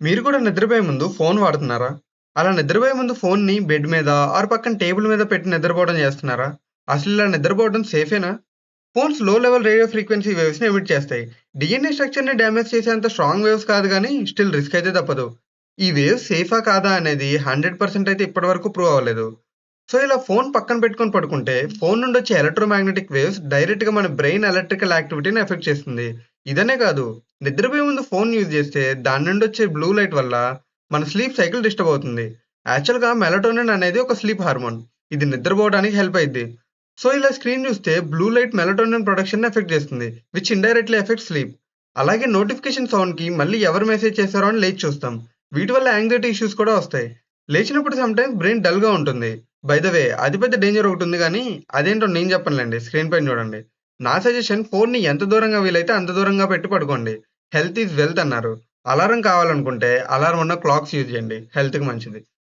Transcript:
మీరు కూడా నిద్రపోయే ముందు ఫోన్ వాడుతున్నారా? అలా నిద్రపోయే ముందు ఫోన్‌ని బెడ్ మీద ఆర్ పక్కన టేబుల్ మీద పెట్టి నిద్రపోవడం చేస్తున్నారా? అసలు ఇలా నిద్రపోవడం సేఫేనా? ఫోన్స్ లో లెవెల్ రేడియో ఫ్రీక్వెన్సీ వేవ్స్‌ని ఎమిట్ చేస్తాయి. డీఎన్ఏ స్ట్రక్చర్‌ని డ్యామేజ్ చేసేంత స్ట్రాంగ్ వేవ్స్ కాదు గానీ, స్టిల్ రిస్క్ అయితే తప్పదు. ఈ వేవ్స్ సేఫా కాదా అనేది 100% అయితే ఇప్పటివరకు ప్రూవ్ అవ్వలేదు. సో, ఇలా ఫోన్ పక్కన పెట్టుకొని పడుకుంటే, ఫోన్ నుండొచ్చే ఎలక్ట్రోమాగ్నెటిక్ వేవ్స్ డైరెక్ట్‌గా మన బ్రెయిన్ ఎలక్ట్రికల్ యాక్టివిటీని ఎఫెక్ట్ చేస్తుంది. ఇదనే కాదు, నిద్రపోయే ముందు ఫోన్ యూజ్ చేస్తే దాని నుండొచ్చే బ్లూ లైట్ వల్ల మన స్లీప్ సైకిల్ డిస్టర్బ్ అవుతుంది. యాక్చువల్‌గా మెలటోనిన్ అనేది ఒక స్లీప్ హార్మోన్. ఇది నిద్రపోవడానికి హెల్ప్ అయిద్ది. సో, ఇలా స్క్రీన్ చూస్తే బ్లూ లైట్ మెలటోనిన్ ప్రొడక్షన్‌ని ఎఫెక్ట్ చేస్తుంది. Which indirectly effects sleep. అలాగే నోటిఫికేషన్ సౌండ్‌కి మళ్ళీ ఎవరు మెసేజ్ చేశారో అని లేచి చూస్తాం. వీటి వల్ల యాంగ్జైటీ ఇష్యూస్ కూడా వస్తాయి. లేచినప్పుడు సమ్‌టైమ్స్ బ్రెయిన్ డల్‌గా ఉంటుంది. బై ద వే అది పెద్ద డేంజర్ ఒకటుంది గానీ, అదేంటో నేను చెప్పనులెండి. స్క్రీన్ పైన చూడండి. నా సజెషన్ ఫోన్‌ని ఎంత దూరంగా వీలైతే అంత దూరంగా పెట్టి పడుకోండి. హెల్త్ ఈజ్ వెల్త్ అన్నారు. అలారం కావాలనుకుంటే అలారం ఉన్న క్లాక్స్ యూజ్ చేయండి. హెల్త్‌కి మంచిది.